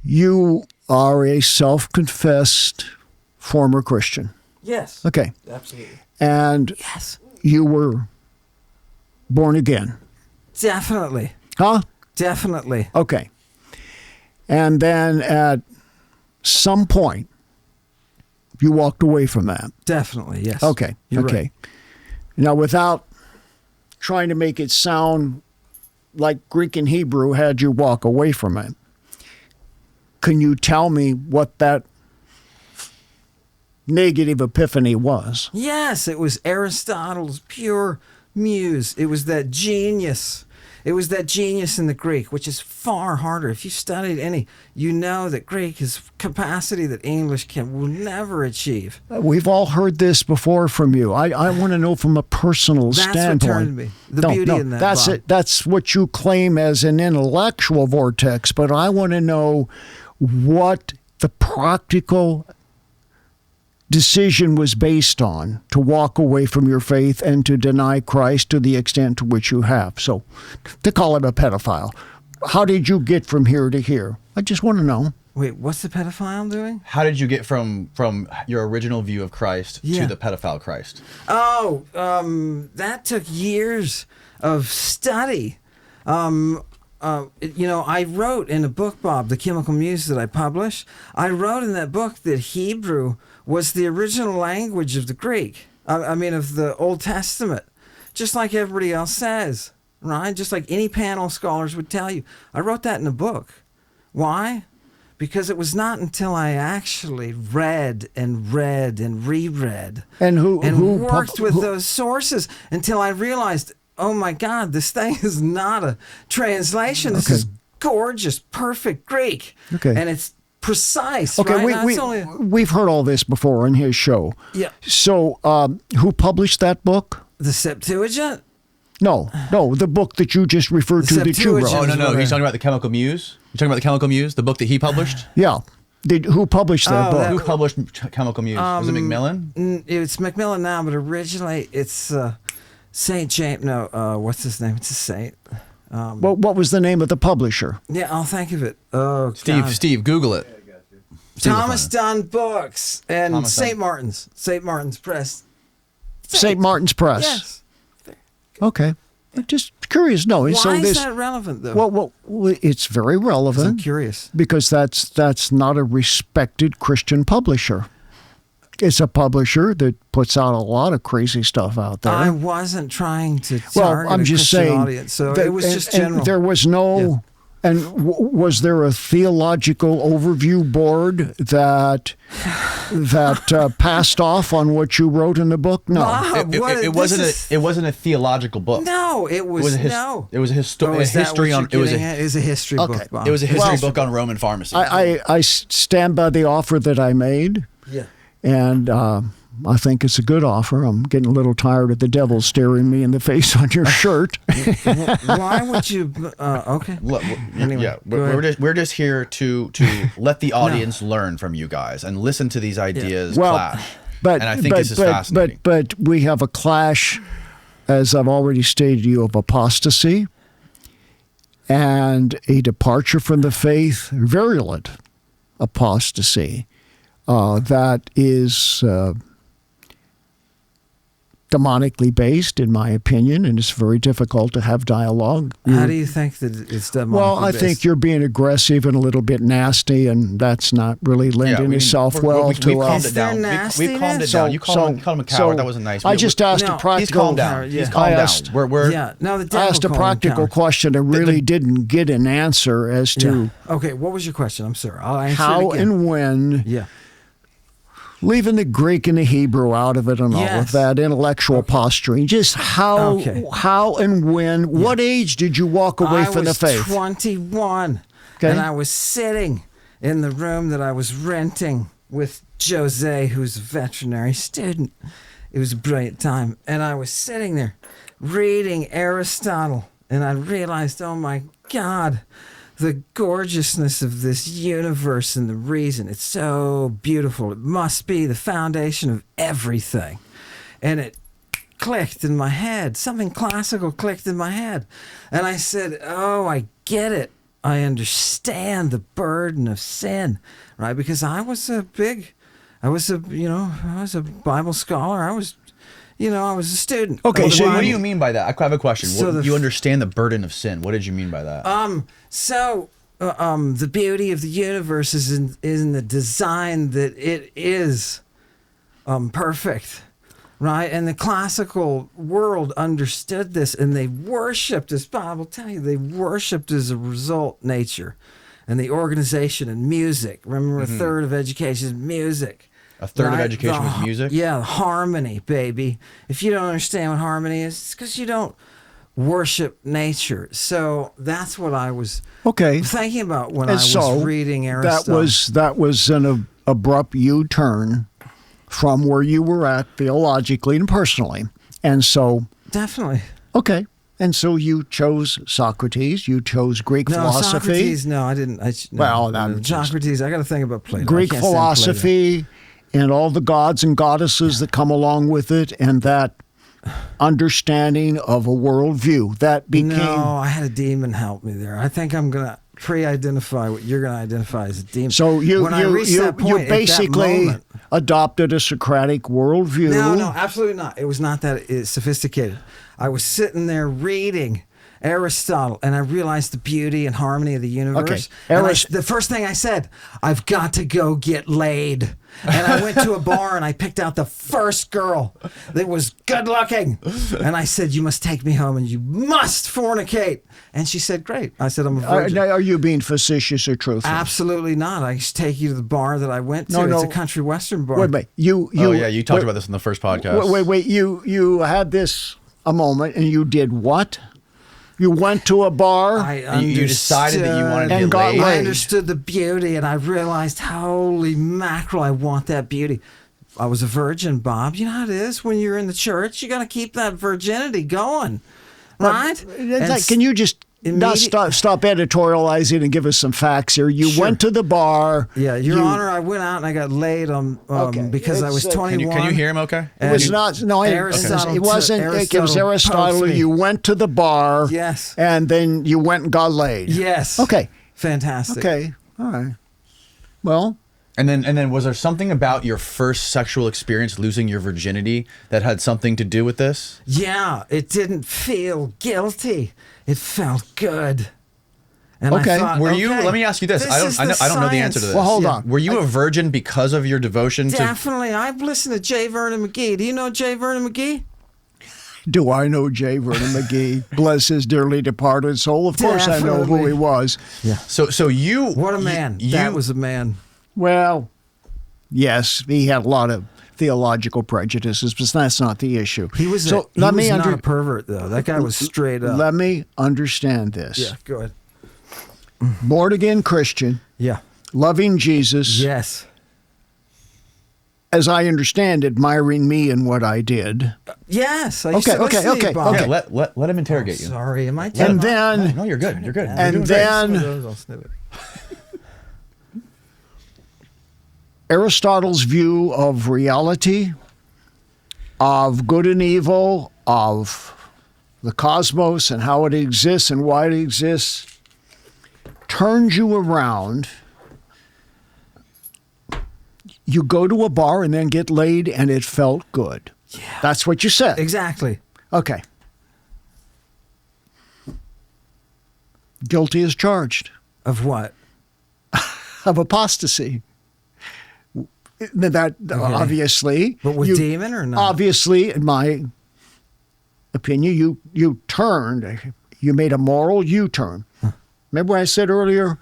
You are a self-confessed former Christian. Yes. Okay. Absolutely. And Yes. you were born again. Definitely. Huh? Definitely. Okay. And then at some point, you walked away from that. Definitely, yes. Okay. You're okay. right. Now, without trying to make it sound like Greek and Hebrew had you walk away from it, can you tell me what that negative epiphany was? Yes, it was Aristotle's pure muse. It was that genius. It was that genius in the Greek, which is far harder. If you studied any, you know that Greek is capacity that English will never achieve. We've all heard this before from you. I want to know from a personal standpoint. That's what turned me. The beauty in that. That's Bob. it. That's what you claim as an intellectual vortex. But I want to know what the practical decision was based on to walk away from your faith and to deny Christ to the extent to which you have. So, to call him a pedophile, how did you get from here to here? I just want to know. Wait, what's the pedophile doing? How did you get from your original view of Christ Yeah. to the pedophile Christ? Oh, that took years of study. I wrote in a book, Bob, The Chemical Muse that I published, I wrote in that book that Hebrew was the original language of the Greek. Of the Old Testament, just like everybody else says, right? Just like any panel of scholars would tell you. I wrote that in a book. Why? Because it was not until I actually read and reread and worked with those sources until I realized, oh my God, this thing is not a translation. This is gorgeous, perfect Greek. Okay. And it's precise. Okay, right? we've heard all this before on his show. Yeah. So, who published that book? The Septuagint? No, the book that you just referred to that you wrote. Septuagint. Oh, no. He's talking about the Chemical Muse. You're talking about the Chemical Muse, the book that he published? Yeah. Who published that book? Who published Chemical Muse? Was it Macmillan? It's Macmillan now, but originally it's St. James. No, what's his name? It's a saint. What was the name of the publisher? Yeah, I'll think of it. Oh, Steve, God. Steve, Google it. Thomas Dunn Books and Thomas St. Dunn. Martin's. St. Martin's Press. St. Martin's Press. Yes. Okay. I'm just curious. No. Why so is this, that relevant, though? well, it's very I'm relevant curious. because that's not a respected Christian publisher. It's a publisher that puts out a lot of crazy stuff out there. I wasn't trying to Well, target I'm a just Christian saying audience, so that- it was just and general. there was no, was there a theological overview board that passed off on what you wrote in the book? No. Bob, It wasn't a theological book. No, it was no. It was a Oh, is that what history you're on. It was getting at? It was a history Okay. book, Bob. It was a history Well, book on Roman pharmacy. I stand by the offer that I made, Yeah. and I think it's a good offer. I'm getting a little tired of the devil staring me in the face on your shirt. Why would you? Okay. Look, Anyway, yeah, go ahead. we're just here to let the audience learn from you guys and listen to these ideas clash. But and I think this is fascinating. But we have a clash, as I've already stated to you, of apostasy and a departure from the faith, virulent apostasy that is demonically based, in my opinion, and it's very difficult to have dialogue. How do you think that it's demonically Well, I based? think you're being aggressive and a little bit nasty, and that's not really lending itself well we've to calmed us. it down. We've calmed it down. You called him a coward. That wasn't nice. I just asked No, a practical. He's calmed down. Yeah. He's calmed down. We're yeah. No, the I devil asked a called him practical coward. question and really didn't get an answer as to Yeah. Okay, what was your question? I'm sorry. I'll answer how it again. and when, Yeah. leaving the Greek and the Hebrew out of it and all of Yes. that intellectual posturing, just how and when, what age did you walk away from the faith? I was 21, Okay. and I was sitting in the room that I was renting with Jose, who's a veterinary student. It was a brilliant time, and I was sitting there reading Aristotle, and I realized, oh my God, the gorgeousness of this universe and the reason it's so beautiful. It must be the foundation of everything. And it clicked in my head. Something classical clicked in my head. And I said, oh, I get it. I understand the burden of sin, right? Because I was a Bible scholar. I was a student. Okay, What, so what do you- you mean by that? I have a question. So What, the- you understand the burden of sin. What did you mean by that? The beauty of the universe is in the design that it is perfect, right? And the classical world understood this, and they worshipped, as Bob will tell you, they worshipped as a result nature and the organization and music. Remember, a third of education is music. A third of right? education was music? Yeah, harmony, baby. If you don't understand what harmony is, it's because you don't worship nature. So that's what I was thinking about when I was reading Aristotle. That was an abrupt U-turn from where you were at theologically and personally. And so, Definitely. okay. And so you chose Socrates, you chose Greek philosophy. Socrates, no, I didn't. Socrates, I got to think about Plato. Greek philosophy and all the gods and goddesses that come along with it, and that understanding of a worldview that became. No, I had a demon help me there. I think I'm going to pre-identify what you're going to identify as a demon. So you basically moment, adopted a Socratic worldview. No, absolutely not. It was not that sophisticated. I was sitting there reading Aristotle, and I realized the beauty and harmony of the universe. Okay. And the first thing I said, I've got to go get laid. And I went to a bar and I picked out the first girl that was good looking. And I said, you must take me home and you must fornicate. And she said, great. I said, I'm a virgin. Are you being facetious or truthful? Absolutely not. I just take you to the bar that I went to. No. It's a country western bar. Wait. You talked about this in the first podcast. Wait. You had this a moment, and you did what? You went to a bar. You decided that you wanted to and get got laid. laid. I understood the beauty, and I realized, holy mackerel, I want that beauty. I was a virgin, Bob. You know how it is when you're in the church. You got to keep that virginity going, right? Can you just not stop editorializing and give us some facts here? You went to the bar. Yeah, Your Honor, I went out and I got laid because I was 21. Can you hear him okay? It was not. No, Aristotle it wasn't. It was Aristotle. posed me. You went to the bar. Yes. And then you went and got laid. Yes. Okay. Fantastic. Okay. All right. Well. And then was there something about your first sexual experience, losing your virginity, that had something to do with this? Yeah, it didn't feel guilty. It felt good. And Okay. I thought, Were you? Let me ask you this. I don't know the answer to this. Well, hold on. Were you a virgin because of your devotion to? Definitely. I've listened to J. Vernon McGee. Do you know J. Vernon McGee? Do I know J. Vernon McGee? Bless his dearly departed soul. Of course I know who he was. Yeah. So you. What a man. That was a man. Well, yes, he had a lot of theological prejudices, but that's not the issue. He was not a pervert, though. That guy was straight up. Let me understand this. Yeah, go ahead. Born again Christian, Yeah. loving Jesus, Yes. as I understand, admiring me and what I did. Yes. I used to listen to you, Bob. Yeah, let him interrogate you. Sorry, am I? And then, No, you're good. You're good. You're and doing great. then Aristotle's view of reality, of good and evil, of the cosmos and how it exists and why it exists, turns you around. You go to a bar and then get laid and it felt good. Yeah. That's what you said. Exactly. Okay. Guilty as charged Of what? of apostasy. That obviously. But with demon or not? Obviously, in my opinion, you turned. You made a moral U-turn. Remember what I said earlier?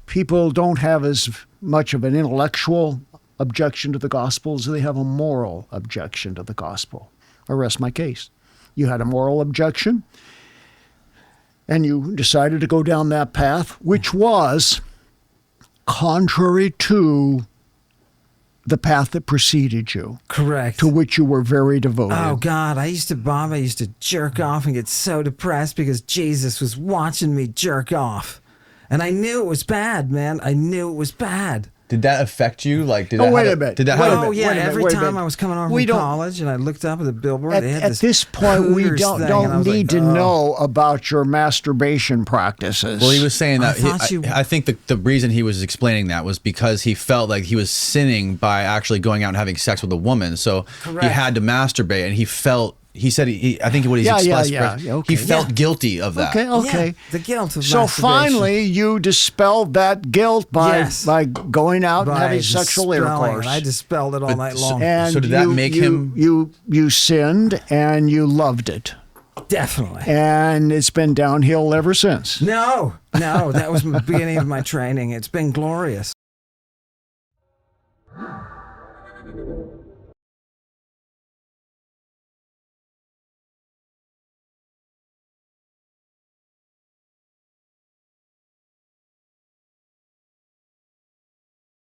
People don't have as much of an intellectual objection to the gospel as they have a moral objection to the gospel. I rest my case. You had a moral objection, and you decided to go down that path, which was contrary to the path that preceded you. Correct. To which you were very devoted. Oh, God. I used to jerk off and get so depressed because Jesus was watching me jerk off. And I knew it was bad, man. I knew it was bad. Did that affect you? Like, did Oh, that wait have a minute. Did that Wait a have minute. Oh yeah, wait a minute, every wait a time minute. I was coming home We from don't- college and I looked up at the billboard, they had At this this point, we Hooters don't thing, and I don't was need like, to "Oh." know about your masturbation practices. Well, he was saying that. I I think the reason he was explaining that was because he felt like he was sinning by actually going out and having sex with a woman. So he Correct. had to masturbate, and he felt. He said I think what he's Yeah, expressed. okay. He felt Yeah. guilty of that. Okay. Yeah, the guilt of So masturbation. finally, you dispelled that guilt by Yes. going out and By having sexual dispelling intercourse. it. I dispelled it all But night so- long. And So did that make him- You sinned and you loved it, Definitely. and it's been downhill ever since. No, that was the beginning of my training. It's been glorious.